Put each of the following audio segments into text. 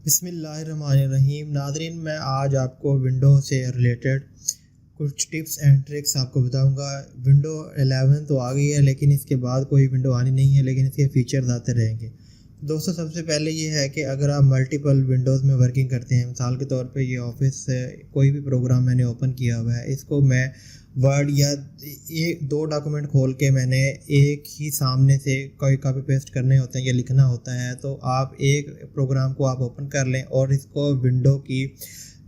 बिस्मिल्लाहिर्रहमानिर्रहीम। नाज़रीन, मैं आज आपको विंडो से रिलेटेड कुछ टिप्स एंड ट्रिक्स आपको बताऊंगा। विंडो 11 तो आ गई है, लेकिन इसके बाद कोई विंडो आनी नहीं है, लेकिन इसके फीचर्स आते रहेंगे। दोस्तों, सबसे पहले ये है कि अगर आप मल्टीपल विंडोज़ में वर्किंग करते हैं, मिसाल के तौर पे ये ऑफिस से कोई भी प्रोग्राम मैंने ओपन किया हुआ है, इसको मैं वर्ड या एक दो डॉक्यूमेंट खोल के मैंने एक ही सामने से कोई कॉपी पेस्ट करने होते हैं या लिखना होता है, तो आप एक प्रोग्राम को आप ओपन कर लें और इसको विंडो की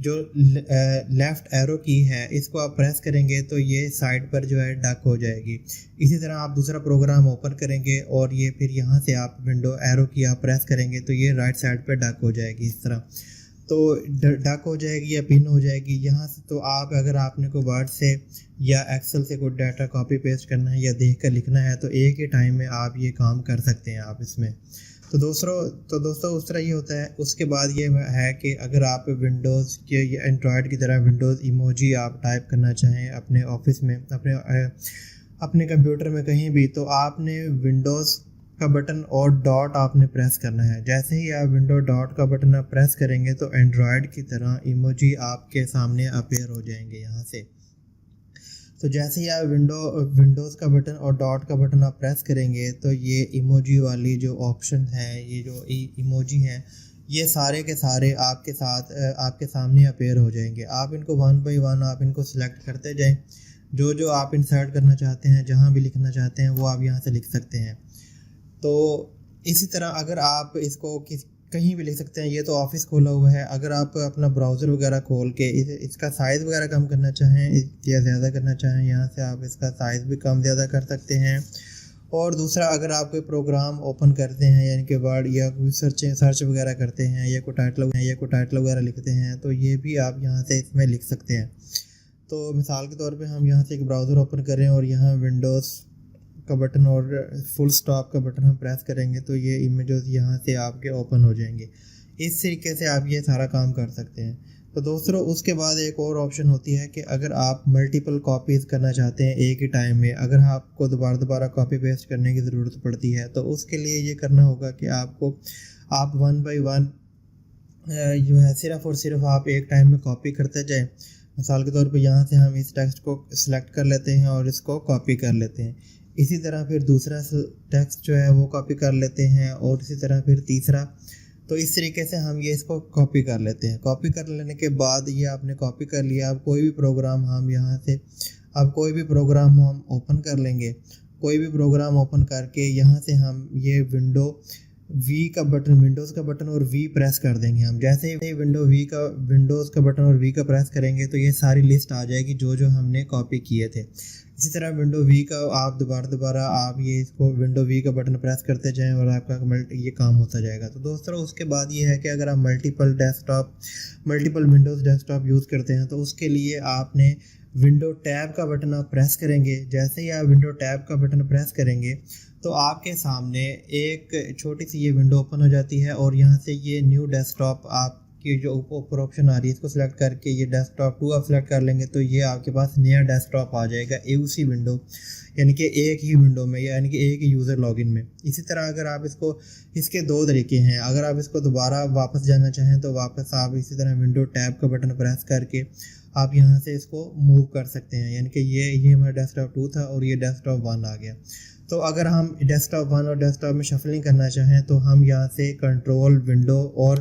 जो लेफ़्ट एरो की है इसको आप प्रेस करेंगे तो ये साइड पर जो है डक हो जाएगी। इसी तरह आप दूसरा प्रोग्राम ओपन करेंगे और ये फिर यहाँ से आप विंडो एरो की आप प्रेस करेंगे तो ये राइट साइड पर डक हो जाएगी। इस तरह तो डक हो जाएगी या पिन हो जाएगी यहाँ से। तो आप अगर आपने को वर्ड से या एक्सेल से कोई डाटा कॉपी पेस्ट करना है या देख कर लिखना है तो एक ही टाइम में आप ये काम कर सकते हैं आप इसमें। तो दोस्तों उस तरह ये होता है। उसके बाद ये है कि अगर आप विंडोज़ के या एंड्रॉयड की तरह विंडोज़ इमोजी आप टाइप करना चाहें अपने ऑफिस में, अपने कंप्यूटर में कहीं भी, तो आपने विंडोज़ का बटन और डॉट आपने प्रेस करना है। जैसे ही आप विंडो डॉट का बटन आप प्रेस करेंगे तो एंड्रॉयड की तरह इमोजी आपके सामने अपेयर हो जाएंगे यहाँ से। तो जैसे ही आप विंडोज़ का बटन और डॉट का बटन आप प्रेस करेंगे तो ये इमोजी वाली जो ऑप्शन है, ये जो इमोजी हैं, ये सारे के सारे आपके सामने अपेयर हो जाएंगे। आप इनको वन बाय वन आप इनको सिलेक्ट करते जाएं। जो आप इंसर्ट करना चाहते हैं, जहाँ भी लिखना चाहते हैं, वो आप यहाँ से लिख सकते हैं। तो इसी तरह अगर आप इसको कहीं भी लिख सकते हैं। ये तो ऑफिस खोला हुआ है। अगर आप अपना ब्राउज़र वगैरह खोल के इसका साइज़ वगैरह कम करना चाहें या ज़्यादा करना चाहें, यहाँ से आप इसका साइज़ भी कम ज़्यादा कर सकते हैं। और दूसरा, अगर आप कोई प्रोग्राम ओपन करते हैं यानी कि वर्ड या कोई सर्च वगैरह करते हैं या कोई टाइटल वगैरह लिखते हैं, तो ये भी आप यहाँ से इसमें लिख सकते हैं। तो मिसाल के तौर पे हम यहाँ से एक ब्राउज़र ओपन करें और यहाँ विंडोज़ का बटन और फुल स्टॉप का बटन हम प्रेस करेंगे तो ये इमेजेस यहाँ से आपके ओपन हो जाएंगे। इस तरीके से आप ये सारा काम कर सकते हैं। तो दोस्तों, उसके बाद एक और ऑप्शन होती है कि अगर आप मल्टीपल कॉपीज़ करना चाहते हैं एक ही टाइम में, अगर आपको दोबारा कॉपी पेस्ट करने की ज़रूरत पड़ती है, तो उसके लिए ये करना होगा कि आप वन बाय वन जो है सिर्फ़ और सिर्फ आप एक टाइम में कॉपी करते जाएं। मिसाल के तौर पे यहाँ से हम इस टेक्स्ट को सिलेक्ट कर लेते हैं और इसको कॉपी कर लेते हैं। इसी तरह फिर दूसरा टेक्स्ट जो है वो कॉपी कर लेते हैं और इसी तरह फिर तीसरा। तो इस तरीके से हम ये इसको कॉपी कर लेते हैं। कॉपी कर लेने के बाद ये आपने कॉपी कर लिया। अब कोई भी प्रोग्राम हम ओपन कर लेंगे। कोई भी प्रोग्राम ओपन करके यहाँ से हम ये विंडोज़ का बटन और वी प्रेस कर देंगे। हम जैसे ही विंडोज़ का बटन और वी का प्रेस करेंगे तो ये सारी लिस्ट आ जाएगी जो हमने कॉपी किए थे। इसी तरह विंडो वी का आप दोबारा आप ये इसको विंडो वी का बटन प्रेस करते जाएं और आपका ये काम होता जाएगा। तो दोस्तों, उसके बाद ये है कि अगर आप मल्टीपल विंडोज़ डेस्कटॉप यूज़ करते हैं तो उसके लिए आपने विंडो टैब का बटन आप प्रेस करेंगे। जैसे ही आप विंडो टैब का बटन प्रेस करेंगे तो आपके सामने एक छोटी सी ये विंडो ओपन हो जाती है और यहाँ से ये न्यू डेस्कटॉप आपकी जो ऊपर ऑप्शन आ रही है, इसको सिलेक्ट करके ये डेस्कटॉप 2 आप सिलेक्ट कर लेंगे तो ये आपके पास नया डेस्कटॉप आ जाएगा उसी विंडो, यानी कि एक ही विंडो में, यानी कि एक ही यूज़र लॉगिन में। इसी तरह अगर आप इसके दो तरीके हैं। अगर आप इसको दोबारा वापस जाना चाहें तो वापस आप इसी तरह विंडो टैब का बटन प्रेस करके आप यहाँ से इसको मूव कर सकते हैं, यानी कि ये हमारा डेस्कटॉप 2 था और ये डेस्कटॉप 1 आ गया। तो अगर हम डेस्कटॉप 1 और डेस्कटॉप में शफलिंग करना चाहें तो हम यहाँ से कंट्रोल विंडो और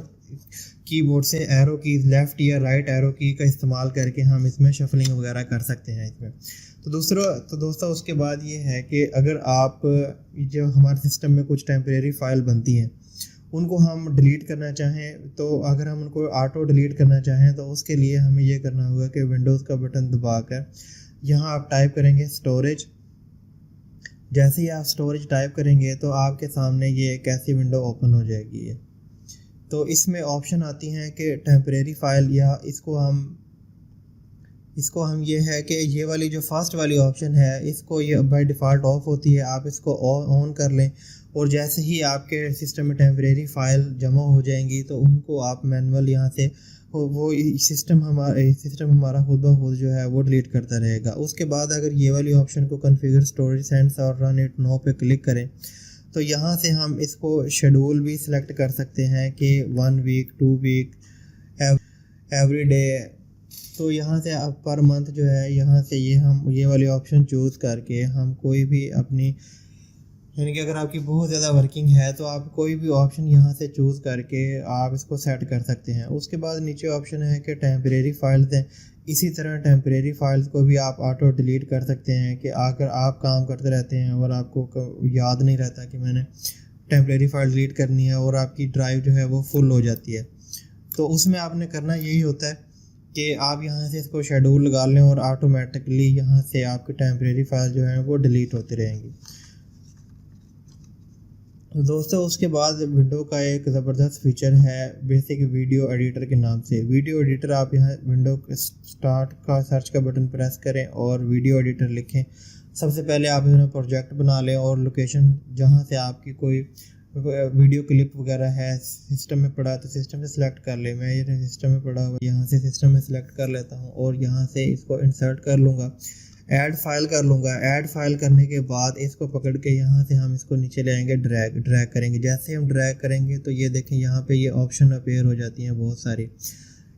कीबोर्ड से एरो की लेफ़्ट या राइट एरो की का इस्तेमाल करके हम इसमें शफलिंग वगैरह कर सकते हैं इसमें। तो दोस्तों उसके बाद ये है कि अगर आप जो हमारे सिस्टम में कुछ टेम्परेरी फ़ाइल बनती हैं उनको हम डिलीट करना चाहें, तो अगर हम उनको ऑटो डिलीट करना चाहें तो उसके लिए हमें ये करना होगा कि विंडोज़ का बटन दबाकर यहाँ आप टाइप करेंगे स्टोरेज। जैसे ही आप स्टोरेज टाइप करेंगे तो आपके सामने ये एक ऐसी विंडो ओपन हो जाएगी। तो इसमें ऑप्शन आती हैं कि टेम्परेरी फ़ाइल, या इसको हम ये है कि ये वाली जो फर्स्ट वाली ऑप्शन है इसको ये बाय डिफ़ॉल्ट ऑफ होती है। आप इसको ऑन कर लें और जैसे ही आपके सिस्टम में टेम्परेरी फ़ाइल जमा हो जाएंगी तो उनको आप मैनुअल यहाँ से वो सिस्टम हमारा खुद ब खुद जो है वो डिलीट करता रहेगा। उसके बाद अगर ये वाली ऑप्शन को कॉन्फ़िगर स्टोरेज सेंस और रन इट नो पे क्लिक करें तो यहाँ से हम इसको शेड्यूल भी सिलेक्ट कर सकते हैं कि 1 वीक 2 वीक एवरी डे। तो यहाँ से अब पर मंथ जो है यहाँ से ये वाली ऑप्शन चूज़ करके हम कोई भी अपनी, यानी कि अगर आपकी बहुत ज़्यादा वर्किंग है तो आप कोई भी ऑप्शन यहाँ से चूज़ करके आप इसको सेट कर सकते हैं। उसके बाद नीचे ऑप्शन है कि टेम्परेरी फाइल्स हैं। इसी तरह टेम्परेरी फाइल्स को भी आप ऑटो डिलीट कर सकते हैं कि अगर आप काम करते रहते हैं और आपको याद नहीं रहता कि मैंने टेम्परेरी फाइल डिलीट करनी है और आपकी ड्राइव जो है वो फुल हो जाती है, तो उसमें आपने करना यही होता है कि आप यहाँ से इसको शेड्यूल लगा लें और ऑटोमेटिकली यहाँ से आपकी टेम्परेरी फाइल जो है वो डिलीट होती रहेंगी। तो दोस्तों उसके बाद विंडो का एक ज़बरदस्त फीचर है बेसिक वीडियो एडिटर के नाम से। वीडियो एडिटर आप यहाँ विंडो स्टार्ट का सर्च का बटन प्रेस करें और वीडियो एडिटर लिखें। सबसे पहले आप इसमें प्रोजेक्ट बना लें और लोकेशन जहाँ से आपकी कोई वीडियो क्लिप वगैरह है सिस्टम में पड़ा तो सिस्टम से सिलेक्ट कर ले। मैं ये सिस्टम में पड़ा हुआ यहाँ से सिस्टम में सिलेक्ट कर लेता हूँ और यहाँ से इसको इंसर्ट कर लूँगा, ऐड फाइल कर लूँगा। ऐड फाइल करने के बाद इसको पकड़ के यहाँ से हम इसको नीचे ले आएंगे, ड्रैग करेंगे। जैसे हम ड्रैग करेंगे तो ये देखें यहाँ पे ये ऑप्शन अपीयर हो जाती हैं बहुत सारी।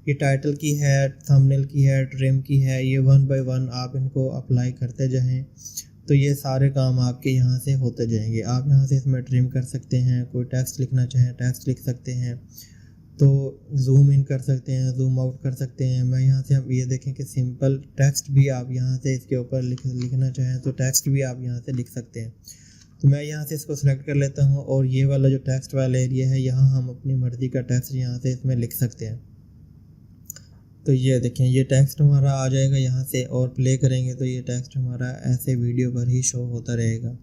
ये टाइटल की है, थंबनेल की है, ट्रिम की है, ये 1 बाय 1 आप इनको अप्लाई करते जाएं तो ये सारे काम आपके यहाँ से होते जाएंगे। आप यहाँ से इसमें ट्रिम कर सकते हैं, कोई टेक्स्ट लिखना चाहें टेक्स्ट लिख सकते हैं, तो जूम इन कर सकते हैं, जूम आउट कर सकते हैं। मैं यहाँ से हम ये देखें कि सिंपल टेक्स्ट भी आप यहाँ से इसके ऊपर लिखना चाहें तो टेक्स्ट भी आप यहाँ से लिख सकते हैं। तो मैं यहाँ से इसको सेलेक्ट कर लेता हूँ और ये वाला जो टेक्स्ट वाला एरिया है यहाँ हम अपनी मर्ज़ी का टेक्स्ट यहाँ से इसमें लिख सकते हैं। तो ये देखें ये टेक्स्ट हमारा आ जाएगा यहाँ से और प्ले करेंगे तो ये टेक्स्ट हमारा ऐसे वीडियो पर ही शो होता रहेगा।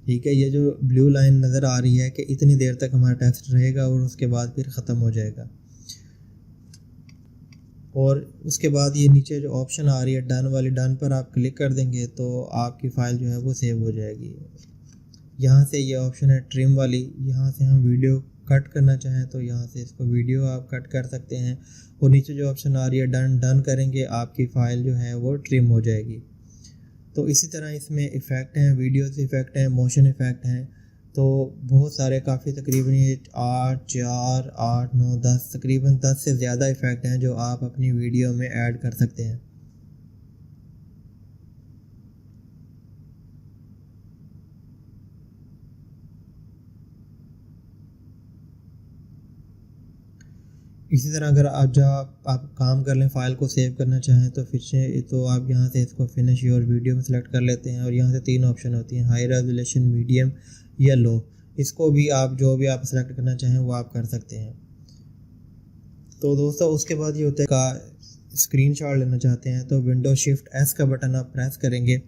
ठीक है, ये जो ब्लू लाइन नज़र आ रही है कि इतनी देर तक हमारा टेक्स्ट रहेगा और उसके बाद फिर ख़त्म हो जाएगा। और उसके बाद ये नीचे जो ऑप्शन आ रही है डन वाली, डन पर आप क्लिक कर देंगे तो आपकी फ़ाइल जो है वो सेव हो जाएगी। यहाँ से ये ऑप्शन है ट्रिम वाली, यहाँ से हम वीडियो कट करना चाहें तो यहाँ से इसको वीडियो आप कट कर सकते हैं। और नीचे जो ऑप्शन आ रही है डन करेंगे आपकी फ़ाइल जो है वो ट्रिम हो जाएगी। तो इसी तरह इसमें इफ़ेक्ट हैं, वीडियोस इफ़ेक्ट हैं, मोशन इफ़ेक्ट हैं, तो बहुत सारे काफ़ी तकरीबन 8, 4, 8, 9, 10 तकरीबन 10 से ज़्यादा इफ़ेक्ट हैं जो आप अपनी वीडियो में ऐड कर सकते हैं। इसी तरह अगर आप काम कर लें, फ़ाइल को सेव करना चाहें तो फिर से तो आप यहाँ से इसको फिनिश योर वीडियो में सेलेक्ट कर लेते हैं और यहाँ से 3 ऑप्शन होती हैं, हाई रेजोल्यूशन, मीडियम या लो। इसको भी आप जो भी आप सेलेक्ट करना चाहें वो आप कर सकते हैं। तो दोस्तों उसके बाद ये होता है का स्क्रीनशॉट लेना चाहते हैं तो विंडो शिफ्ट एस का बटन आप प्रेस करेंगे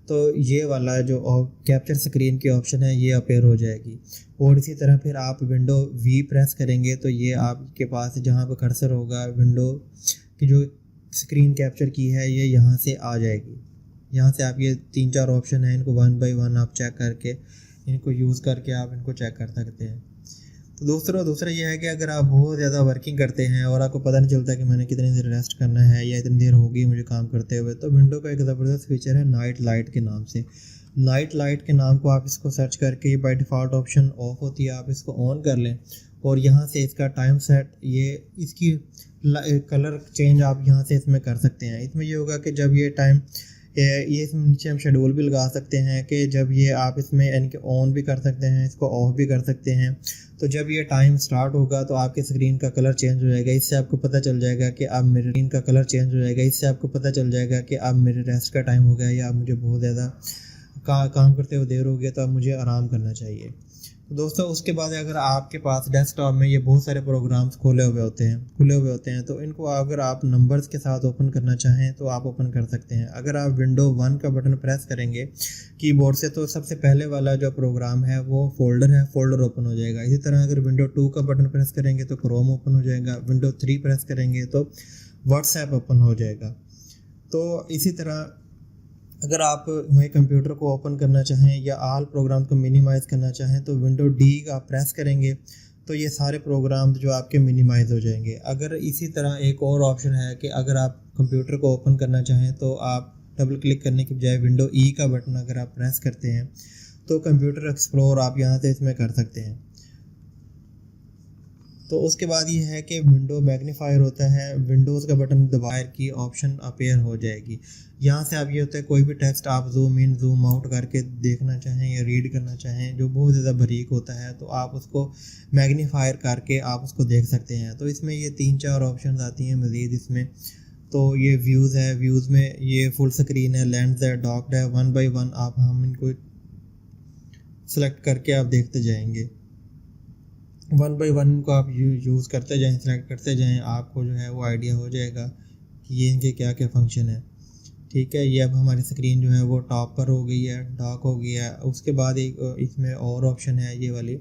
तो ये वाला जो कैप्चर स्क्रीन की ऑप्शन है ये अपीयर हो जाएगी। और इसी तरह फिर आप विंडो वी प्रेस करेंगे तो ये आपके पास जहाँ पर कर्सर होगा विंडो की जो स्क्रीन कैप्चर की है ये यहाँ से आ जाएगी। यहाँ से आप ये 3-4 ऑप्शन हैं, इनको 1 बाय 1 आप चेक करके इनको यूज़ करके आप इनको चेक कर सकते हैं। तो दूसरा ये है कि अगर आप बहुत ज़्यादा वर्किंग करते हैं और आपको पता नहीं चलता कि मैंने कितनी देर रेस्ट करना है या इतनी देर होगी मुझे काम करते हुए, तो विंडो का एक ज़बरदस्त फीचर है नाइट लाइट के नाम से। नाइट लाइट के नाम को आप इसको सर्च करके, ये बाय डिफ़ॉल्ट ऑप्शन ऑफ होती है, आप इसको ऑन कर लें और यहाँ से इसका टाइम सेट, ये इसकी कलर चेंज आप यहाँ से इसमें कर सकते हैं। इसमें ये होगा कि जब ये टाइम, ये इसमें नीचे हम शेड्यूल भी लगा सकते हैं कि जब ये आप इसमें यानी कि ऑन भी कर सकते हैं, इसको ऑफ भी कर सकते हैं। तो जब ये टाइम स्टार्ट होगा तो आपके स्क्रीन का कलर चेंज हो जाएगा, इससे आपको पता चल जाएगा कि अब मेरे स्क्रीन का कलर चेंज हो जाएगा, इससे आपको पता चल जाएगा कि अब मेरे रेस्ट का टाइम हो गया या अब मुझे बहुत ज़्यादा काम करते हुए देर हो गया तो अब मुझे आराम करना चाहिए। तो दोस्तों उसके बाद अगर आपके पास डेस्कटॉप में ये बहुत सारे प्रोग्राम्स खुले हुए होते हैं तो इनको अगर आप नंबर्स के साथ ओपन करना चाहें तो आप ओपन कर सकते हैं। अगर आप विंडो 1 का बटन प्रेस करेंगे कीबोर्ड से तो सबसे पहले वाला जो प्रोग्राम है वो फोल्डर ओपन हो जाएगा। इसी तरह अगर विंडो 2 का बटन प्रेस करेंगे तो क्रोम ओपन हो जाएगा, विंडो 3 प्रेस करेंगे तो व्हाट्सएप ओपन हो जाएगा। तो इसी तरह अगर आप वही कंप्यूटर को ओपन करना चाहें या आल प्रोग्राम को मिनिमाइज़ करना चाहें तो विंडो डी का प्रेस करेंगे तो ये सारे प्रोग्राम जो आपके मिनिमाइज़ हो जाएंगे। अगर इसी तरह एक और ऑप्शन है कि अगर आप कंप्यूटर को ओपन करना चाहें तो आप डबल क्लिक करने के बजाय विंडो ई का बटन अगर आप प्रेस करते हैं तो कंप्यूटर एक्सप्लोर आप यहाँ से इसमें कर सकते हैं। तो उसके बाद ये है कि विंडो मैग्नीफायर होता है, विंडोज़ का बटन दबाकर की ऑप्शन अपेयर हो जाएगी। यहाँ से आप ये होता है कोई भी टेक्स्ट आप जूम इन जूम आउट करके देखना चाहें या रीड करना चाहें जो बहुत ज़्यादा बारीक होता है तो आप उसको मैग्नीफायर करके आप उसको देख सकते हैं। तो इसमें ये 3-4 ऑप्शन आती हैं मज़ीद इसमें। तो ये व्यूज़ है, व्यूज़ में ये फुल स्क्रीन है, लेंस है, डॉक्ड है, 1 बाय 1 हम इनको सेलेक्ट करके आप देखते जाएंगे। 1 बाय 1 को आप यूज़ करते जाएं, सेलेक्ट करते जाएं, आपको जो है वो आइडिया हो जाएगा कि ये इनके क्या क्या फंक्शन है। ठीक है, ये अब हमारी स्क्रीन जो है वो टॉप पर हो गई है, डॉक हो गया है। उसके बाद एक इसमें और ऑप्शन है ये वाली,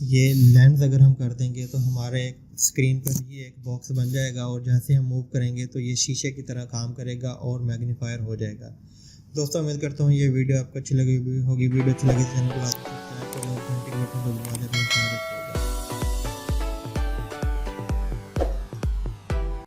ये लेंस अगर हम कर देंगे तो हमारे स्क्रीन पर ही एक बॉक्स बन जाएगा और जैसे हम मूव करेंगे तो ये शीशे की तरह काम करेगा और मैग्नीफायर हो जाएगा। दोस्तों उम्मीद करता हूँ ये वीडियो आपको अच्छी लगी होगी। वीडियो अच्छी लगी तो चैनल को आप सब्सक्राइब करें और घंटी के बटन को दबा दें।